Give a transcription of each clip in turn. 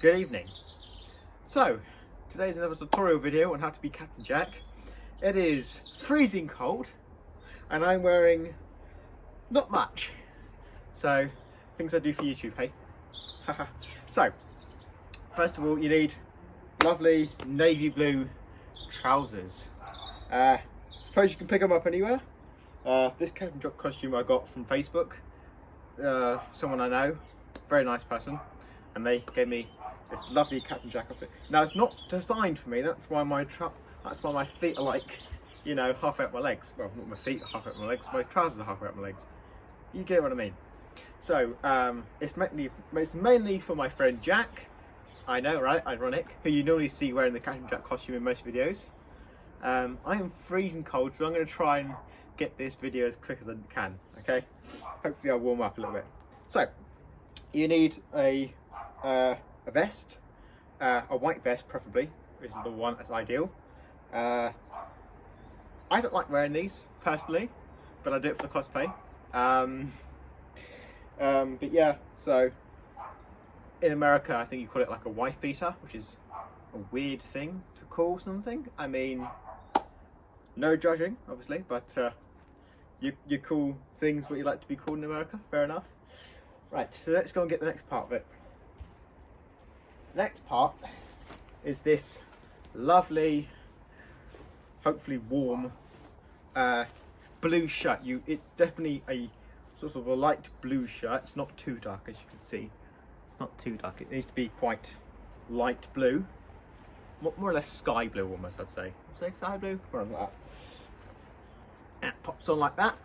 Good evening. So, today's another tutorial video on how to be Captain Jack. It is freezing cold and I'm wearing not much. So, things I do for YouTube, hey? So, first of all you need lovely navy blue trousers. Suppose you can pick them up anywhere. This Captain Jack costume I got from Facebook. Someone I know, very nice person. And they gave me this lovely Captain Jack outfit. Now it's not designed for me. That's why my feet are like, you know, half out my legs. Well, not my feet are half out my legs. My trousers are half out my legs. You get what I mean. So it's mainly for my friend Jack. I know, right? Ironic. Who you normally see wearing the Captain Jack costume in most videos. I am freezing cold, so I'm going to try and get this video as quick as I can. Okay. Hopefully I'll warm up a little bit. So you need a vest, a white vest preferably, which is the one that's ideal. I don't like wearing these personally, but I do it for the cosplay. But yeah, so in America I think you call it like a wife beater, which is a weird thing to call something. I mean, no judging obviously, but you call things what you like to be called in America, fair enough. Right, so let's go and get the next part of it. Next part is this lovely, hopefully warm blue shirt. It's definitely a sort of a light blue shirt. It's not too dark, as you can see. It's not too dark. It needs to be quite light blue, more or less sky blue almost, I'd say. Say sky blue, or like that. That pops on like that.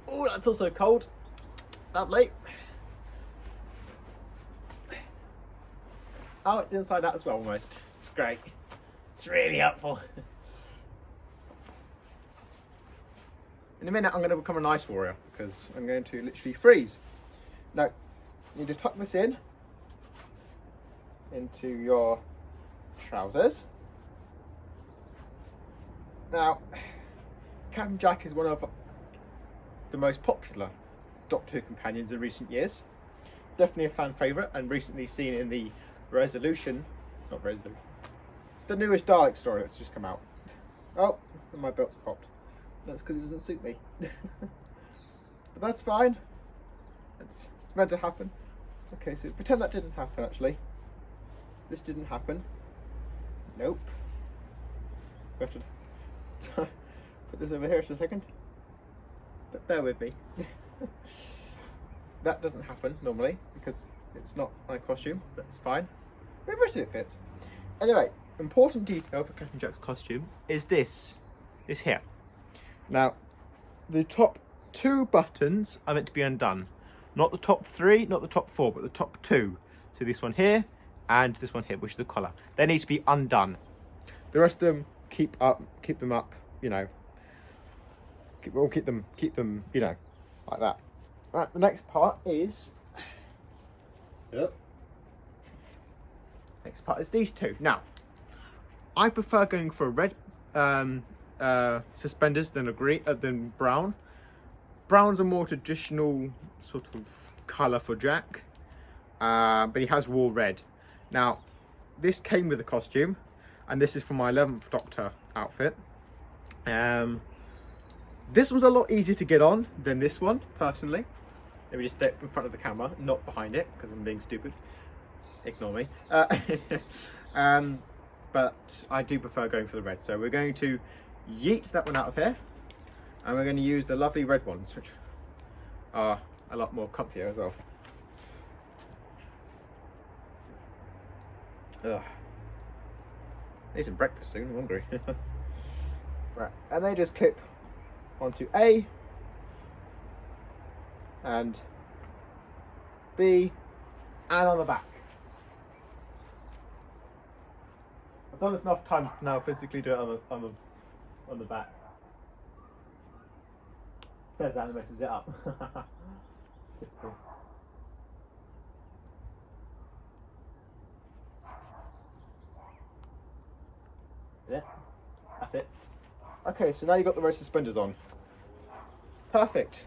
Oh, that's also cold. Lovely. Oh, it's inside that as well almost. It's great. It's really helpful. In a minute I'm going to become an ice warrior because I'm going to literally freeze. Now, you just tuck this into your trousers. Now, Captain Jack is one of the most popular Doctor Who companions in recent years. Definitely a fan favourite and recently seen in the the newest Dalek story that's just come out. Oh, and my belt's popped. That's because it doesn't suit me. But that's fine. It's meant to happen. Okay, so pretend that didn't happen actually. This didn't happen. Nope. We have to put this over here for a second. But bear with me. That doesn't happen normally because it's not my costume, but it's fine. The rest of it fits. Anyway, important detail for Captain Jack's costume is this here. Now, the top 2 buttons are meant to be undone. Not the top 3, not the top 4, but the top 2. So this one here and this one here, which is the collar. They need to be undone. The rest of them keep them up, you know. Keep them, you know, like that. Right, the next part is. Yep. Next part is these two. Now, I prefer going for red suspenders than brown. Brown's a more traditional sort of colour for Jack, but he has raw red. Now, this came with the costume, and this is for my 11th Doctor outfit. This one's a lot easier to get on than this one, personally. Let me just step in front of the camera, not behind it, because I'm being stupid. Ignore me. But I do prefer going for the red. So we're going to yeet that one out of here. And we're going to use the lovely red ones, which are a lot more comfier as well. Ugh. Need some breakfast soon, I'm hungry. Right, and they just clip onto A and B and on the back. I've done this enough times to now physically do it on the back. It says that and messes it up. Typical. Yeah, that's it. Okay, so now you've got the red suspenders on. Perfect.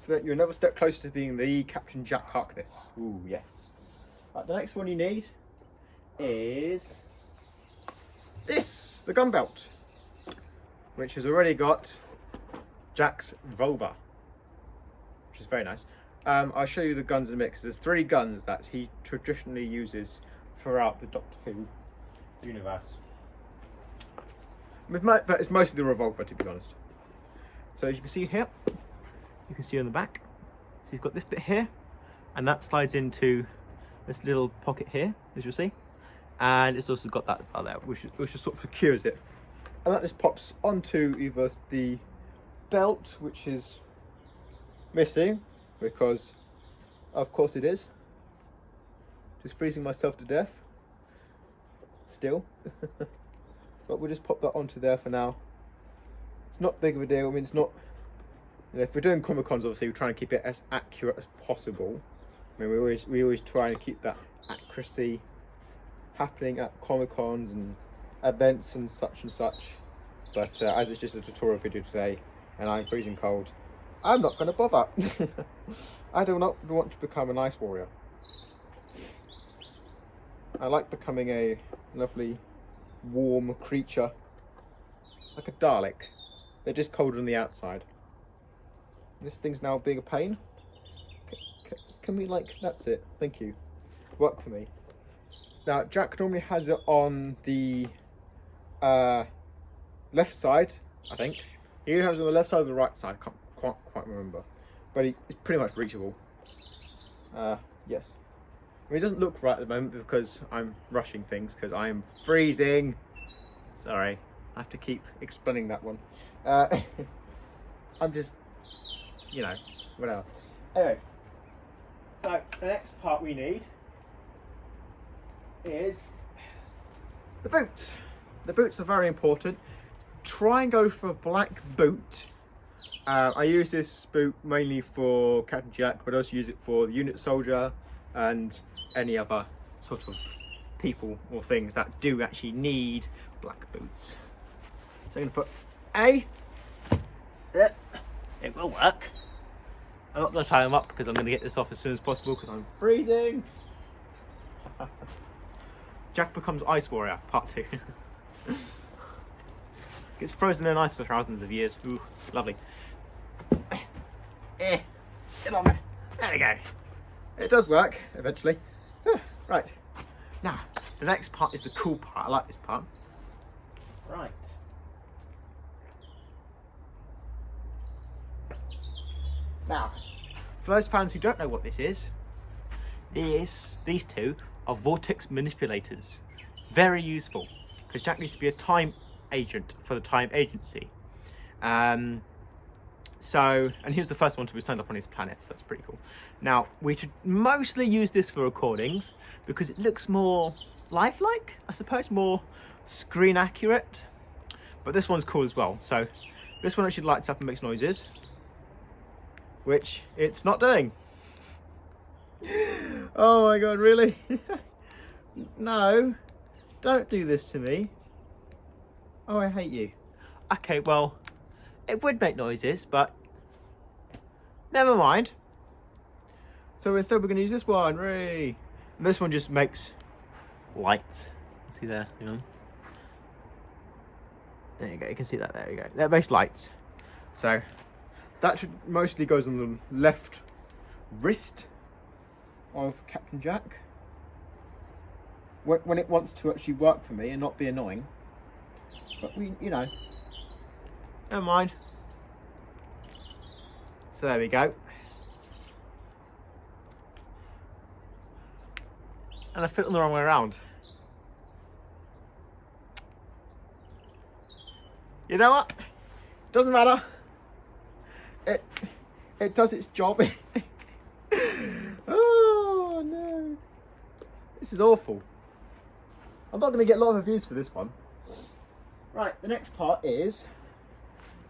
so that you're another step closer to being the Captain Jack Harkness. Ooh, yes. Right, the next one you need is this, the gun belt, which has already got Jack's revolver, which is very nice. I'll show you the guns in a minute, because there's 3 guns that he traditionally uses throughout the Doctor Who universe. But it's mostly the revolver, to be honest. So as you can see here, you can see on the back, so he's got this bit here, and that slides into this little pocket here, as you'll see. And it's also got that there, which sort of secures it. And that just pops onto either the belt, which is missing, because of course it is. Just freezing myself to death still. But we'll just pop that onto there for now. It's not big of a deal. I mean, it's not, you know, if we're doing Comic Cons, obviously we're trying to keep it as accurate as possible. I mean, we always try and keep that accuracy happening at Comic Cons and events and such. But as it's just a tutorial video today and I'm freezing cold, I'm not going to bother. I do not want to become an ice warrior. I like becoming a lovely warm creature, like a Dalek. They're just colder on the outside. This thing's now being a pain. Can we, like, that's it, thank you. Work for me. Now, Jack normally has it on the left side, I think. He either has it on the left side or the right side, can't quite remember. But it's pretty much reachable. Yes. I mean, it doesn't look right at the moment because I'm rushing things, because I am freezing. Sorry, I have to keep explaining that one. I'm just, you know, whatever. Anyway, so the next part we need is the boots. The boots are very important. Try and go for a black boot. I use this boot mainly for Captain Jack, but I also use it for the unit soldier and any other sort of people or things that do actually need black boots. So I'm going to put it will work. I'm not going to tie them up because I'm going to get this off as soon as possible because I'm freezing. Jack becomes Ice Warrior, part 2. Gets frozen in ice for thousands of years. Ooh, lovely. Get on there. There we go. It does work, eventually. Right. Now, the next part is the cool part. I like this part. Right. Now, for those fans who don't know what this is, these two are vortex manipulators. Very useful, because Jack used to be a time agent for the Time Agency. And he was the first one to be signed up on his planet, so that's pretty cool. Now, we should mostly use this for recordings because it looks more lifelike, I suppose, more screen accurate. But this one's cool as well. So this one actually lights up and makes noises, which it's not doing. Oh my god, really? No, don't do this to me. Oh, I hate you. Okay, well, it would make noises, but never mind. So instead we're going to use this one, Ray. And this one just makes lights. See there, you know? There you go, you can see that, there you go. That makes lights. So that should mostly goes on the left wrist of Captain Jack. When it wants to actually work for me and not be annoying. But we, you know, never mind. So there we go. And I put it on the wrong way around. You know what? Doesn't matter. It does its job. Oh no. This is awful. I'm not going to get a lot of views for this one. Right, the next part is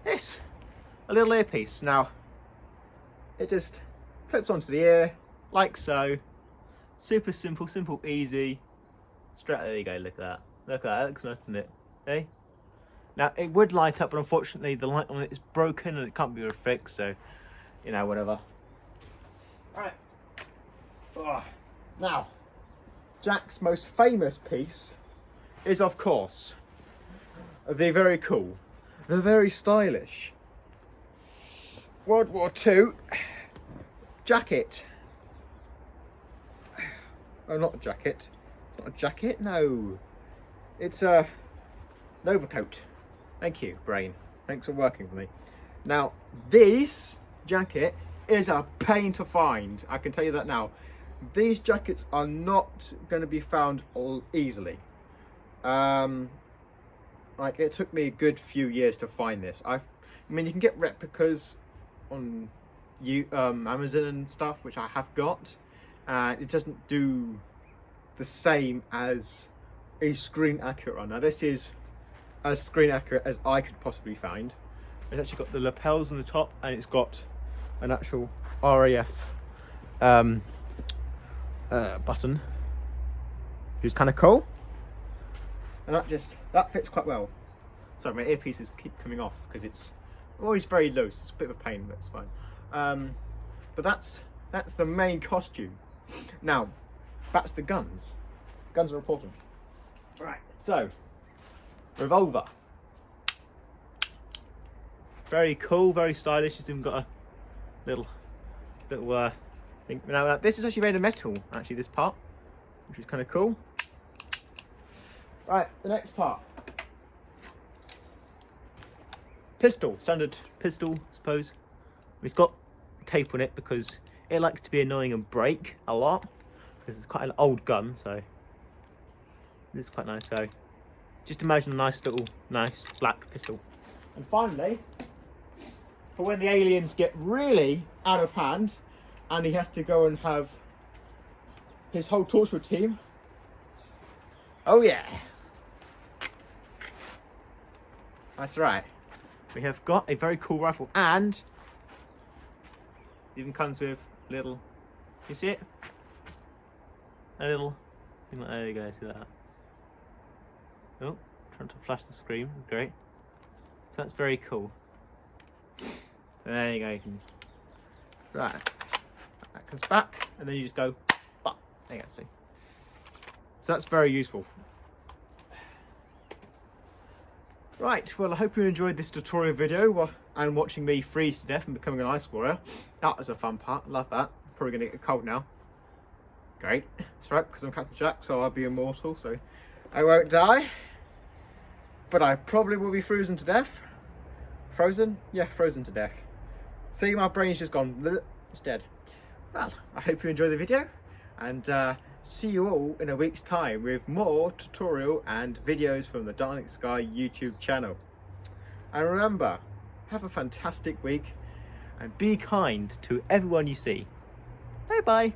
this. A little earpiece. Now, it just clips onto the ear, like so. Super simple, easy. Straight, there you go, look at that. Look at that, that looks nice, doesn't it? Hey? Now, it would light up, but unfortunately the light on it is broken and it can't be fixed, so, you know, whatever. Now, Jack's most famous piece is, of course, the very cool, the very stylish World War II jacket. Oh, not a jacket. Not a jacket, no. It's a overcoat. Thank you, brain. Thanks for working for me. Now, this jacket is a pain to find. I can tell you that now. These jackets are not going to be found all easily. Like, it took me a good few years to find this. I mean, you can get replicas on Amazon and stuff, which I have got. It doesn't do the same as a screen accurate one. Now, this is as screen accurate as I could possibly find. It's actually got the lapels on the top, and it's got an actual RAF button, which is kind of cool. And that fits quite well. Sorry, my earpieces keep coming off because it's always very loose. It's a bit of a pain, but it's fine. But that's the main costume. Now, back to the guns. Guns are important. Right, so revolver. Very cool, very stylish. It's even got a little thing. Now, this is actually made of metal. Actually, this part, which is kind of cool. Right, the next part. Pistol, standard pistol, I suppose. It's got tape on it because it likes to be annoying and break a lot. Because it's quite an old gun, so this is quite nice. So just imagine a nice black pistol. And finally, for when the aliens get really out of hand and he has to go and have his whole torture team. Oh yeah. That's right. We have got a very cool rifle, and it even comes with little, you see it? A little thing like, there you go, see that? Oh, trying to flash the screen, great. So that's very cool. So there you go, you can, right, that comes back, and then you just go, bah, there you go, see. So that's very useful. Right, well, I hope you enjoyed this tutorial video and watching me freeze to death and becoming an ice warrior. That was a fun part, love that. Probably gonna get cold now. Great, that's right, because I'm Captain Jack, so I'll be immortal, so I won't die. But I probably will be frozen to death. Frozen? Yeah, frozen to death. See, my brain's just gone bleh, it's dead. Well, I hope you enjoyed the video, and see you all in a week's time with more tutorial and videos from the Dark Sky YouTube channel. And remember, have a fantastic week and be kind to everyone you see. Bye bye.